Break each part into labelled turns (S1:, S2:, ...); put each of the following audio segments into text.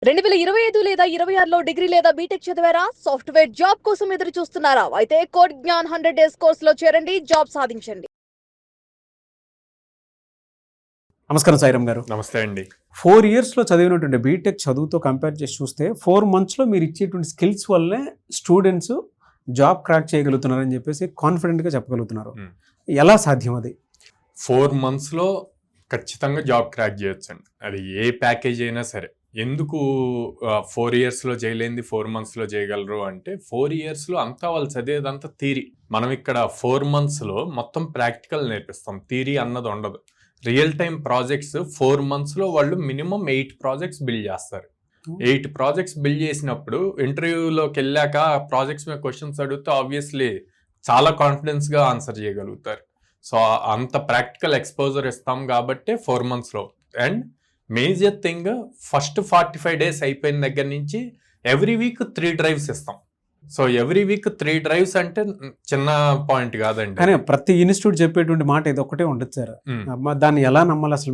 S1: 2025 లేదా 26లో డిగ్రీ లేదా బీటెక్ చదివారా? సాఫ్ట్‌వేర్ జాబ్ కోసం ఎదురు చూస్తున్నారా? అయితే కోడ్ జ్ఞాన్ 100 డేస్ కోర్సులో చేరండి, జాబ్ సాధించండి.
S2: నమస్కారం సాయిరామ్ గారు.
S3: నమస్తే అండి.
S2: 4 ఇయర్స్‌లో చదివినటువంటి బీటెక్ చదువుతో కంపేర్ చేసి చూస్తే 4 మంత్స్‌లో మీరు ఇచ్చేటువంటి స్కిల్స్ వల్లే స్టూడెంట్స్ జాబ్ క్రాక్ చేయగలుగుతున్నారని చెప్పేసి కాన్ఫిడెంట్‌గా చెప్పగలుగుతున్నారు. ఎలా సాధ్యం అది?
S3: 4 మంత్స్‌లో ఖచ్చితంగా జాబ్ క్రాక్ చేయొచ్చండి. అది ఏ ప్యాకేజ్ అయినా సరే. ఎందుకు 4 ఇయర్స్‌లో చేయలేనిది 4 మంత్స్‌లో చేయగలరు అంటే 4 ఇయర్స్‌లో అంతా వాళ్ళు చదివేదంతా థియరీ. మనం ఇక్కడ 4 మంత్స్‌లో మొత్తం ప్రాక్టికల్ నేర్పిస్తాం. థియరీ అన్నది ఉండదు. రియల్ టైమ్ ప్రాజెక్ట్స్ 4 మంత్స్‌లో వాళ్ళు మినిమం 8 ప్రాజెక్ట్స్ బిల్డ్ చేస్తారు. 8 ప్రాజెక్ట్స్ బిల్డ్ చేసినప్పుడు ఇంటర్వ్యూలోకి వెళ్ళాక ప్రాజెక్ట్స్ మీద క్వశ్చన్స్ అడిగితే ఆబ్వియస్లీ చాలా కాన్ఫిడెన్స్గా ఆన్సర్ చేయగలుగుతారు. సో అంత ప్రాక్టికల్ ఎక్స్పోజర్ ఇస్తాం కాబట్టి 4 మంత్స్లో. And major thing first 45 days అయిపోయిన దగ్గర నుంచి ఎవ్రీ వీక్ 3 డ్రైవ్స్ ఇస్తాం. సో ఎవ్రీ వీక్ 3 డ్రైవ్స్ అంటే చిన్న పాయింట్ కాదండి.
S2: కానీ ప్రతి ఇన్స్టిట్యూట్ చెప్పేటువంటి మాట ఇది ఒక్కటే ఉండదు సార్. దాన్ని ఎలా నమ్మాలి అసలు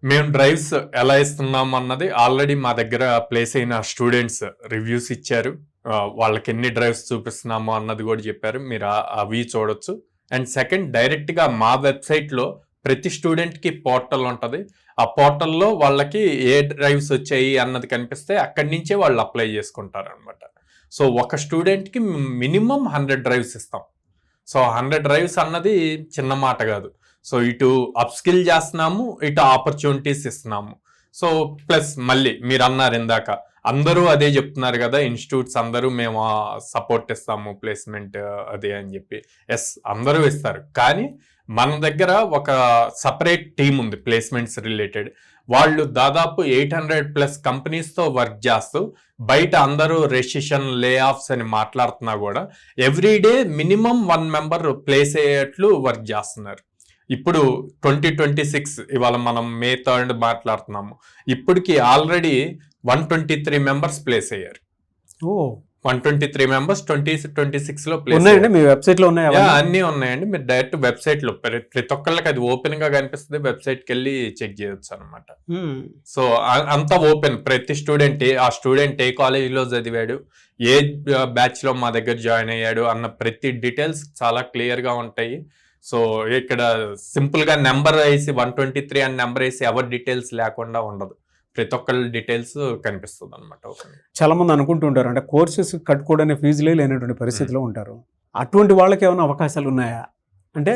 S3: మేము డ్రైవ్స్ ఎలా ఇస్తున్నాం అన్నది ఆల్రెడీ మా దగ్గర ప్లేస్ అయిన స్టూడెంట్స్ రివ్యూస్ ఇచ్చారు. వాళ్ళకి ఎన్ని డ్రైవ్స్ చూపిస్తున్నామో అన్నది కూడా చెప్పారు. మీరు అవి చూడొచ్చు. అండ్ సెకండ్, డైరెక్ట్గా మా వెబ్సైట్లో ప్రతి స్టూడెంట్కి పోర్టల్ ఉంటుంది. ఆ పోర్టల్లో వాళ్ళకి ఏ డ్రైవ్స్ వచ్చాయి అన్నది కనిపిస్తే అక్కడి నుంచే వాళ్ళు అప్లై చేసుకుంటారు అనమాట. సో ఒక స్టూడెంట్కి మినిమం 100 డ్రైవ్స్ ఇస్తాం. సో 100 డ్రైవ్స్ అన్నది చిన్న మాట కాదు. సో ఇటు అప్స్కిల్ చేస్తున్నాము, ఇటు ఆపర్చునిటీస్ ఇస్తున్నాము. సో ప్లస్ మళ్ళీ మీరు అన్నారు ఇందాక, అందరూ అదే చెప్తున్నారు కదా, ఇన్స్టిట్యూట్స్ అందరూ మేము సపోర్ట్ ఇస్తాము ప్లేస్మెంట్ అదే అని చెప్పి. ఎస్, అందరూ ఇస్తారు. కానీ మన దగ్గర ఒక సపరేట్ టీమ్ ఉంది ప్లేస్మెంట్స్ రిలేటెడ్. వాళ్ళు దాదాపు 800+ కంపెనీస్తో వర్క్ చేస్తూ బయట అందరూ రెసిషన్, లే ఆఫ్స్ అని మాట్లాడుతున్నా కూడా ఎవ్రీడే మినిమం 1 మెంబర్ ప్లేస్ అయ్యేట్లు వర్క్ చేస్తున్నారు. ఇప్పుడు 2026 ఇవాళ మనం May 3 మాట్లాడుతున్నాము. ఇప్పటికి ఆల్రెడీ 123 మెంబర్స్ ప్లేస్ అయ్యారు. 123 మెంబర్స్ 2026లో ప్లేస్
S2: ఉన్నాయండి. మీ వెబ్సైట్లో ఉన్నాయా?
S3: అన్నీ ఉన్నాయండి. మీరు డైరెక్ట్ వెబ్సైట్లో ప్రతి ఒక్కళ్ళకి అది ఓపెన్ గా కనిపిస్తుంది. వెబ్సైట్కి వెళ్ళి చెక్ చేయొచ్చు అనమాట. సో అంతా ఓపెన్. ప్రతి స్టూడెంట్ ఆ స్టూడెంట్ ఏ కాలేజీలో చదివాడు, ఏ బ్యాచ్ లో మా దగ్గర జాయిన్ అయ్యాడు అన్న ప్రతి డీటెయిల్స్ చాలా క్లియర్ గా ఉంటాయి. సో ఇక్కడ సింపుల్ గా నెంబర్ వేసి 123 అని నెంబర్ వేసి ఎవరి డీటెయిల్స్ లేకుండా ఉండదు. ప్రతి ఒక్కళ్ళ డీటెయిల్స్ కనిపిస్తుంది అనమాట.
S2: చాలా మంది అనుకుంటుంటారు అంటే కోర్సెస్ కట్టుకోవడానికి ఫీజులే లేనటువంటి పరిస్థితిలో ఉంటారు. అటువంటి వాళ్ళకి ఏమైనా అవకాశాలు ఉన్నాయా అంటే?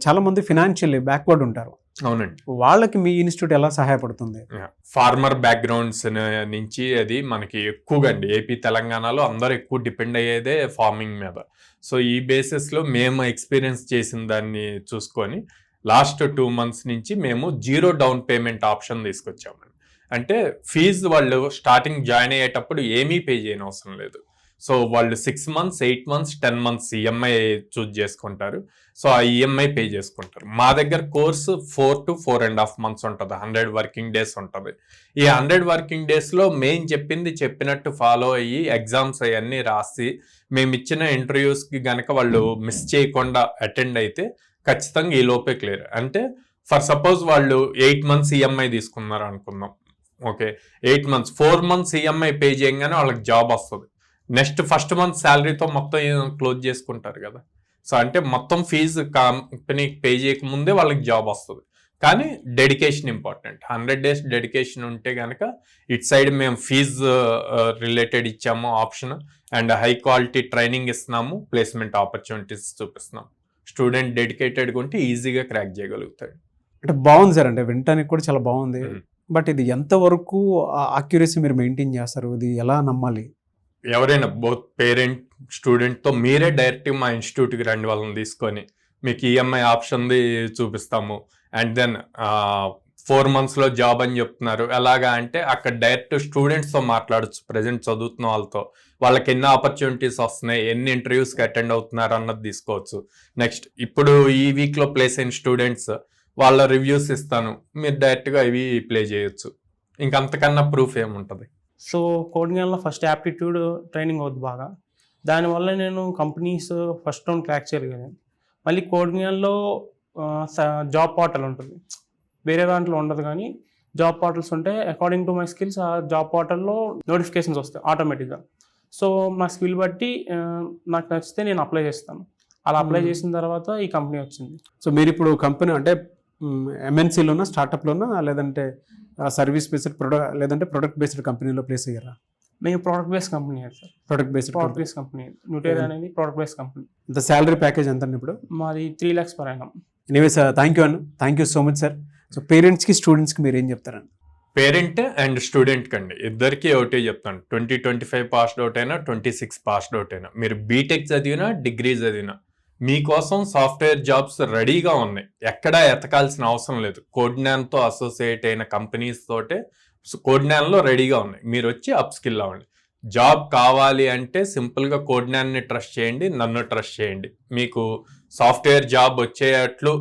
S2: చాలా మంది ఫినాన్షియల్లీ బ్యాక్వర్డ్ ఉంటారు.
S3: అవునండి.
S2: వాళ్ళకి మీ ఇన్స్టిట్యూట్ ఎలా సహాయపడుతుంది?
S3: ఫార్మర్ బ్యాక్గ్రౌండ్స్ నుంచి అది మనకి ఎక్కువగా అండి, ఏపీ తెలంగాణలో అందరూ ఎక్కువ డిపెండ్ అయ్యేదే ఫార్మింగ్ మీద. సో ఈ బేసిస్లో మేము ఎక్స్పీరియన్స్ చేసిన దాన్ని చూసుకొని లాస్ట్ 2 months నుంచి మేము 0 డౌన్ పేమెంట్ ఆప్షన్ తీసుకొచ్చామండి. అంటే ఫీజు వాళ్ళు స్టార్టింగ్ జాయిన్ అయ్యేటప్పుడు ఏమీ పే చేయని అవసరం లేదు. సో వాళ్ళు 6 months, 8 months, 10 months EMI choose చేసుకుంటారు. సో ఆ ఈఎంఐ పే చేసుకుంటారు. మా దగ్గర కోర్సు 4 to 4.5 months ఉంటుంది. 100 వర్కింగ్ డేస్ ఉంటుంది. ఈ 100 వర్కింగ్ డేస్లో మేము చెప్పినట్టు ఫాలో అయ్యి ఎగ్జామ్స్ అవన్నీ రాసి మేము ఇచ్చిన ఇంటర్వ్యూస్కి కనుక వాళ్ళు మిస్ చేయకుండా అటెండ్ అయితే ఖచ్చితంగా ఈ లోపే క్లియర్. అంటే ఫర్ సపోజ్ వాళ్ళు 8 months ఈఎంఐ తీసుకున్నారు అనుకుందాం. Okay, 8 months, 4 months EMI pay చేయగానే వాళ్ళకి జాబ్ వస్తుంది. నెక్స్ట్ ఫస్ట్ మంత్ శాలరీతో మొత్తం క్లోజ్ చేసుకుంటారు కదా. సో అంటే మొత్తం ఫీజు కంపెనీకి పే చేయకముందే వాళ్ళకి జాబ్ వస్తుంది. కానీ డెడికేషన్ ఇంపార్టెంట్. 100 days డెడికేషన్ ఉంటే కనుక ఇటు సైడ్ మేము ఫీజు రిలేటెడ్ ఇచ్చాము option, and high quality training ఇస్తున్నాము, ప్లేస్మెంట్ ఆపర్చునిటీస్ చూపిస్తున్నాం. స్టూడెంట్ డెడికేటెడ్గా ఉంటే ఈజీగా క్రాక్ చేయగలుగుతాడు.
S2: అంటే బాగుంది సార్, అంటే వినటానికి కూడా చాలా బాగుంది. బట్ ఇది ఎంతవరకు అక్యురసీ మీరు మెయింటైన్ చేస్తారు? ఇది ఎలా నమ్మాలి?
S3: ఎవరైనా బోత్ పేరెంట్, స్టూడెంట్తో మీరే డైరెక్ట్గా మా ఇన్స్టిట్యూట్కి రండి, వాళ్ళని తీసుకొని మీకు ఈఎంఐ ఆప్షన్ది చూపిస్తాము. అండ్ దెన్ 4 monthsలో జాబ్ అని చెప్తున్నారు. ఎలాగా అంటే అక్కడ డైరెక్ట్ స్టూడెంట్స్తో మాట్లాడచ్చు. ప్రజెంట్ చదువుతున్న వాళ్ళకి ఎన్ని ఆపర్చునిటీస్ వస్తున్నాయి, ఎన్ని ఇంటర్వ్యూస్కి అటెండ్ అవుతున్నారు అన్నది తీసుకోవచ్చు. నెక్స్ట్ ఇప్పుడు ఈ వీక్లో ప్లేస్ అయిన స్టూడెంట్స్ వాళ్ళ రివ్యూస్ ఇస్తాను, మీరు డైరెక్ట్గా ఇవి ప్లే చేయొచ్చు. ఇంకంతకన్నా ప్రూఫ్ ఏముంటుంది?
S4: సో కోడ్ జ్ఞాన్లో ఫస్ట్ యాప్టిట్యూడ్ ట్రైనింగ్ అవుతుంది బాగా. దానివల్ల నేను కంపెనీస్ ఫస్ట్ రౌండ్ క్రాక్ చేయగలిగాను. మళ్ళీ కోడ్ జ్ఞాన్లో జాబ్ పోర్టల్ ఉంటుంది, వేరే దాంట్లో ఉండదు. కానీ జాబ్ పోర్టల్స్ ఉంటాయి. అకార్డింగ్ టు మై స్కిల్స్ ఆ జాబ్ పోర్టల్లో నోటిఫికేషన్స్ వస్తాయి ఆటోమేటిక్గా. సో నా స్కిల్ బట్టి నాకు నచ్చితే నేను అప్లై చేస్తాను. అలా అప్లై చేసిన తర్వాత ఈ కంపెనీ వచ్చింది.
S2: సో మీరు ఇప్పుడు కంపెనీ అంటే ఎంఎన్సీలోనా, స్టార్టప్లోనా, లేదంటే సర్వీస్ బేస్డ్ ప్రొడక్ట్, లేదంటే ప్రొడక్ట్ బేస్డ్ కంపెనీలో ప్లేస్ అయ్యారా?
S4: మేము product based company sir.
S2: Product based
S4: product based company న్యూటేరియా అనేది ప్రోడక్ట్ బేస్డ్ కంపెనీ.
S2: ఇంత శాలరీ ప్యాకేజ్ ఎంత ఇప్పుడు?
S4: మాది 3 lakhs per annum.
S2: Anyway sir, thank you so much sir. So పేరెంట్స్కి స్టూడెంట్స్కి మీరు ఏం చెప్తారండి?
S3: పేరెంట్ అండ్ స్టూడెంట్ కండి ఇద్దరికి ఒకటే చెప్తాను. 2025 పాస్డ్ అవుట్ అయినా 26 పాస్డ్ అవుట్ అయినా మీరు బీటెక్ చదివినా డిగ్రీ చదివినా మీకోసం సాఫ్ట్వేర్ జాబ్స్ రెడీగా ఉన్నాయి. ఎక్కడా ఎతకాల్సిన అవసరం లేదు. కోడ్నాన్తో అసోసియేట్ అయిన కంపెనీస్ తోటే కోడ్నాన్లో రెడీగా ఉన్నాయి. మీరు వచ్చి అప్ స్కిల్ అవ్వండి. జాబ్ కావాలి అంటే సింపుల్గా కోడ్నాన్ని ట్రస్ట్ చేయండి, నన్ను ట్రస్ట్ చేయండి. మీకు సాఫ్ట్వేర్ జాబ్ వచ్చేటట్లు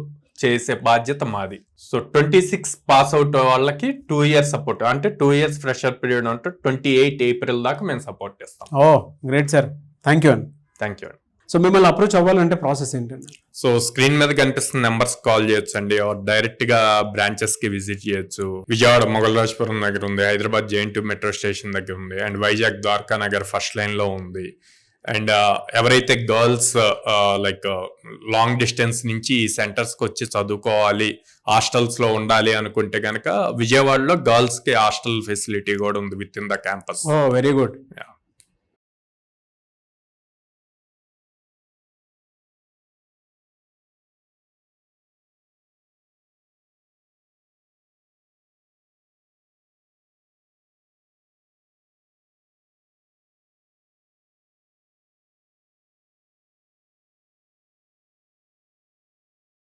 S3: చేసే బాధ్యత మాది. సో 26 పాస్ అవుట్ వాళ్ళకి 2 years సపోర్ట్, అంటే 2 years ఫ్రెషర్ పీరియడ్ ఉంటే 28 April దాకా మేము సపోర్ట్ చేస్తాం.
S2: ఓ గ్రేట్ సార్, థ్యాంక్ యూ అండి.
S3: థ్యాంక్ యూ అండి.
S2: సో మిమ్మల్ని అప్రోచ్ అవ్వాలంటే ప్రాసెస్ ఏంటండి?
S3: సో స్క్రీన్ మీద కనిపిస్తున్న నెంబర్స్ కాల్ చేయొచ్చు అండి, డైరెక్ట్ గా బ్రాంచెస్ కి విజిట్ చేయొచ్చు. విజయవాడ మొగల్రాజ్పురం దగ్గర ఉంది, హైదరాబాద్ JNT మెట్రో స్టేషన్ దగ్గర ఉంది, and Vizag Dwaraka Nagar first line లో ఉంది. అండ్ ఎవరైతే గర్ల్స్ లైక్ లాంగ్ డిస్టెన్స్ నుంచి ఈ సెంటర్స్ కి వచ్చి చదువుకోవాలి, హాస్టల్స్ లో ఉండాలి అనుకుంటే కనుక విజయవాడలో గర్ల్స్ కి హాస్టల్ ఫెసిలిటీ కూడా ఉంది within the campus.
S2: Oh very good.
S3: Yeah.